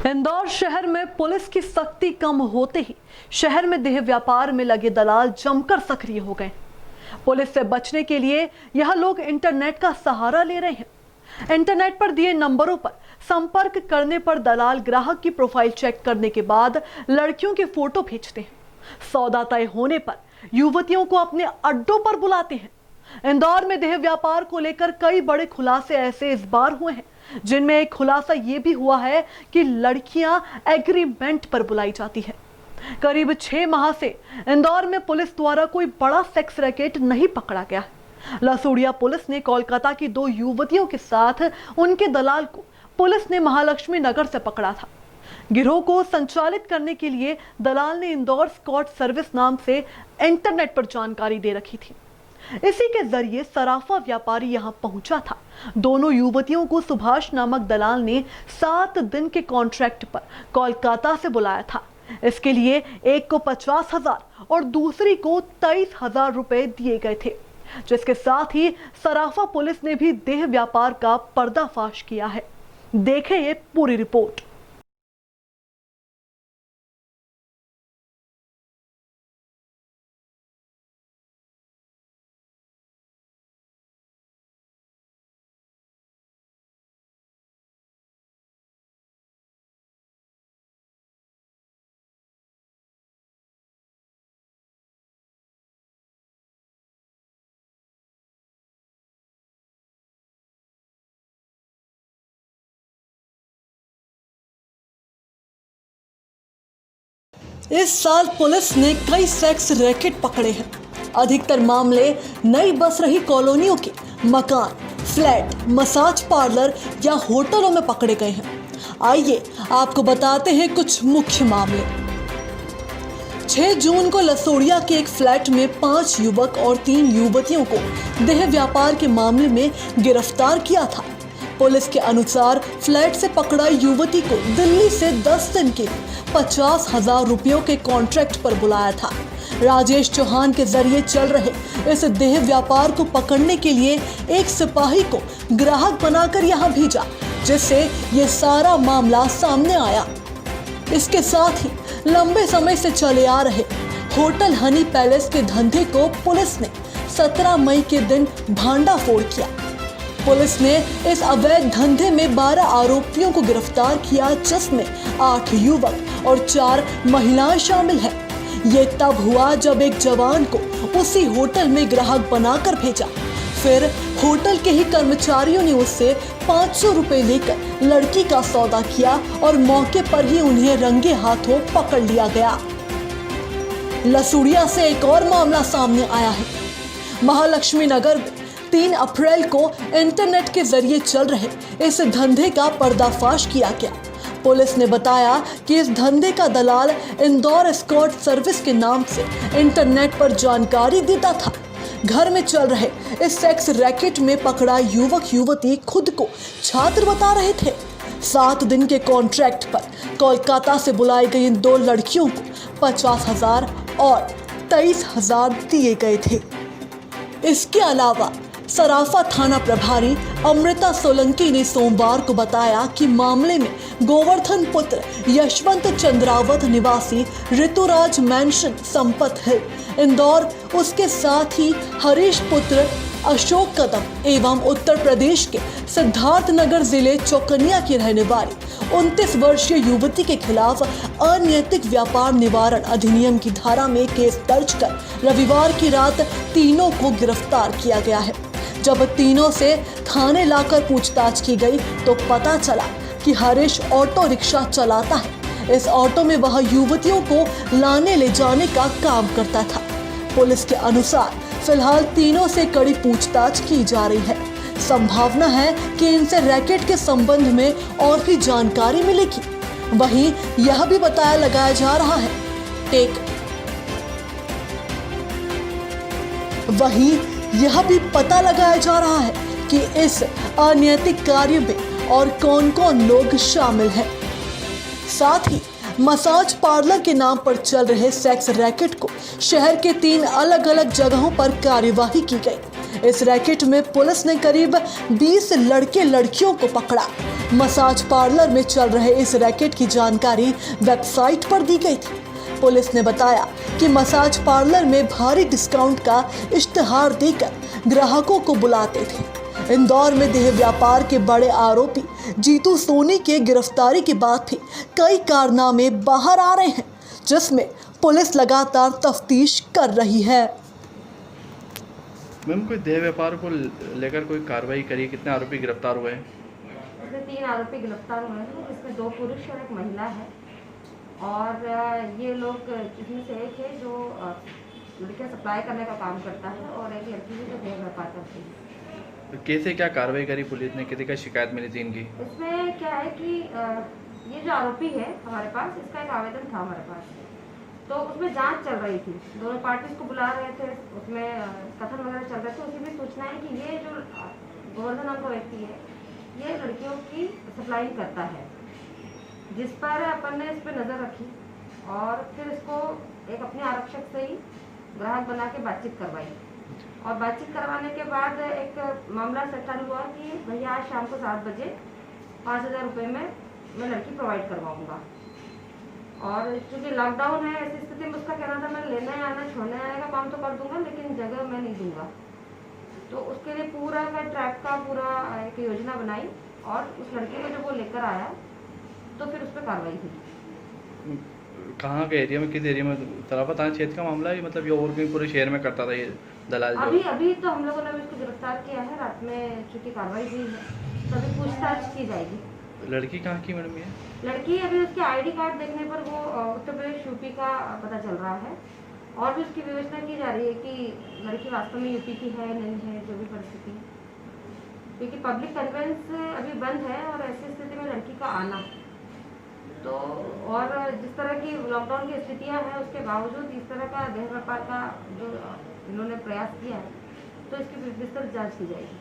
इंदौर शहर में पुलिस की सख्ती कम होते ही शहर में देह व्यापार में लगे दलाल जमकर सक्रिय हो गए। पुलिस से बचने के लिए यह लोग इंटरनेट का सहारा ले रहे हैं। इंटरनेट पर दिए नंबरों पर संपर्क करने पर दलाल ग्राहक की प्रोफाइल चेक करने के बाद लड़कियों के फोटो भेजते हैं। सौदा तय होने पर युवतियों को अपने अड्डों पर बुलाते हैं। इंदौर में देह व्यापार को लेकर कई बड़े खुलासे ऐसे इस बार हुए हैं, जिनमें एक खुलासा यह भी हुआ है कि लड़कियां एग्रीमेंट पर बुलाई जाती है। करीब 6 माह से इंदौर में पुलिस द्वारा कोई बड़ा सेक्स रैकेट नहीं पकड़ा गया है। लसूड़िया पुलिस ने कोलकाता की 2 युवतियों के साथ उनके दलाल को पुलिस ने महालक्ष्मी नगर से पकड़ा था। गिरोह को संचालित करने के लिए दलाल ने इंदौर स्कॉट सर्विस नाम से इंटरनेट पर जानकारी दे रखी थी। इसी के जरिए सराफा व्यापारी यहां पहुंचा था। दोनों युवतियों को सुभाष नामक दलाल ने 7 दिन के कॉन्ट्रैक्ट पर कोलकाता से बुलाया था। इसके लिए एक को 50,000 और दूसरी को 23,000 रुपए दिए गए थे, जिसके साथ ही सराफा पुलिस ने भी देह व्यापार का पर्दाफाश किया है। देखें ये पूरी रिपोर्ट। इस साल पुलिस ने कई सेक्स रैकेट पकड़े हैं। अधिकतर मामले नई बस रही कॉलोनियों के मकान, फ्लैट, मसाज पार्लर या होटलों में पकड़े गए हैं। आइए आपको बताते हैं कुछ मुख्य मामले। 6 जून को लसूड़िया के एक फ्लैट में 5 युवक और 3 युवतियों को देह व्यापार के मामले में गिरफ्तार किया था। पुलिस के अनुसार फ्लैट से पकड़ा युवती को दिल्ली से 10 दिन के 50,000 रुपयों के कॉन्ट्रैक्ट पर बुलाया था। राजेश चौहान के जरिए चल रहे इस देह व्यापार को पकड़ने के लिए एक सिपाही को ग्राहक बनाकर यहां भेजा, जिससे ये सारा मामला सामने आया। इसके साथ ही लंबे समय से चले आ रहे होटल हनी पैलेस के धंधे को पुलिस ने 17 मई के दिन भांडाफोड़ किया। पुलिस ने इस अवैध धंधे में 12 आरोपियों को गिरफ्तार किया, जिसमें 8 युवक और 4 महिलाएं शामिल हैं। ये तब हुआ जब एक जवान को उसी होटल में ग्राहक बनाकर भेजा। फिर होटल के ही कर्मचारियों ने उससे 500 रुपए लेकर लड़की का सौदा किया और मौके पर ही उन्हें रंगे हाथों पकड़ लिया गया। लसूड़िया से एक और मामला सामने आया है। महालक्ष्मी नगर में 3 अप्रैल को इंटरनेट के जरिए चल रहे इस धंधे का पर्दाफाश किया गया। पुलिस ने बताया कि इस धंधे का दलाल इंदौर स्कॉट सर्विस के नाम से इंटरनेट पर जानकारी देता था। घर में चल रहे इस सेक्स रैकेट में पकड़ा युवक युवती खुद को छात्र बता रहे थे। 7 दिन के कॉन्ट्रैक्ट पर कोलकाता से बुलाई गई इन 2 लड़कियों को 50,000 और 23,000 दिए गए थे। इसके अलावा सराफा थाना प्रभारी अमृता सोलंकी ने सोमवार को बताया कि मामले में गोवर्धन पुत्र यशवंत चंद्रावत निवासी ऋतुराज मैंशन संपत हिल इंदौर, उसके साथ ही हरीश पुत्र अशोक कदम एवं उत्तर प्रदेश के सिद्धार्थ नगर जिले चौकनिया की रहने वाली 29 वर्षीय युवती के खिलाफ अनैतिक व्यापार निवारण अधिनियम की धारा में केस दर्ज कर रविवार की रात तीनों को गिरफ्तार किया गया है। जब तीनों से थाने लाकर पूछताछ की गई तो पता चला कि हरीश ऑटो रिक्शा चलाता है। इस ऑटो में वह युवतियों को लाने ले जाने का काम करता था। पुलिस के अनुसार फिलहाल तीनों से कड़ी पूछताछ की जा रही है। संभावना है कि इनसे रैकेट के संबंध में और भी जानकारी मिलेगी। वहीं यह भी लगाया जा रहा है यह भी पता लगाया जा रहा है कि इस अनैतिक कार्य में और कौन कौन लोग शामिल हैं। साथ ही मसाज पार्लर के नाम पर चल रहे सेक्स रैकेट को शहर के 3 अलग अलग जगहों पर कार्यवाही की गई। इस रैकेट में पुलिस ने करीब 20 लड़के लड़कियों को पकड़ा। मसाज पार्लर में चल रहे इस रैकेट की जानकारी वेबसाइट पर दी गई थी। पुलिस ने बताया कि मसाज पार्लर में भारी डिस्काउंट का इश्तिहार देकर ग्राहकों को बुलाते थे। इंदौर में देह व्यापार के बड़े आरोपी जीतू सोनी के गिरफ्तारी के बाद भी कई कारनामे बाहर आ रहे हैं, जिसमें पुलिस लगातार तफ्तीश कर रही है। मैम, कोई देह व्यापार को लेकर कोई कार्रवाई करी? कितने आरोपी गिरफ्तार हुए हैं? इसमें 3 आरोपी गिरफ्तार हुए हैं, इसमें 2 पुरुष और 1 महिला है। और ये लोग इसमें से एक है जो लड़कियां सप्लाई करने का काम करता है और एक लड़की है जो देह व्यापार करती है। तो कैसे क्या कार्रवाई करी पुलिस ने? किसी का शिकायत मिली थी इनकी? इसमें क्या है कि ये जो आरोपी है हमारे पास, इसका एक आवेदन था हमारे पास, तो उसमें जांच चल रही थी। दोनों पार्टीज को बुला रहे थे, उसमें कथन वगैरह चल रहे थे। उसी में सूचना है कि ये जो गोवर्धन नाम का व्यक्ति है, ये लड़कियों की सप्लाई करता है, जिस पर अपन ने इस पर नज़र रखी और फिर इसको एक अपने आरक्षक से ही ग्राहक बना के बातचीत करवाई। और बातचीत करवाने के बाद एक मामला सेटल हुआ कि भैया आज शाम को 7 बजे 5,000 रुपये में मैं लड़की प्रोवाइड करवाऊँगा। और चूँकि लॉकडाउन है, ऐसी स्थिति में उसका कहना था मैं लेने आना छोड़ने आने का काम तो कर दूंगा, लेकिन जगह मैं नहीं दूंगा। तो उसके लिए पूरा का ट्रैक का पूरा एक योजना बनाई और उस लड़के को जब वो लेकर आया तो फिर उस पर कार्रवाई हुई। कहाँ के एरिया में, किस एरिया में? सराफा थाना क्षेत्र का मामला है मतलब, ये और कहीं पूरे शहर में करता था ये दलाल? अभी तो हम लोगों ने उसको गिरफ्तार किया है, रात में चूँकि कार्रवाई हुई है, तभी पूछताछ की जाएगी। लड़की कहाँ की मैडम ये? लड़की अभी उसके आईडी कार्ड देखने पर वो उत्तर प्रदेश यूपी का पता चल रहा है और भी उसकी विवेचना की जा रही है कि लड़की वास्तव में यूपी की है नहीं है, जो भी परिस्थिति, क्योंकि पब्लिक कन्वेंस अभी बंद है और ऐसी स्थिति में लड़की का आना तो, और जिस तरह की लॉकडाउन की स्थितियाँ हैं उसके बावजूद इस तरह का देह व्यापार का जो इन्होंने प्रयास किया है, तो इसकी विस्तृत जाँच की जाएगी।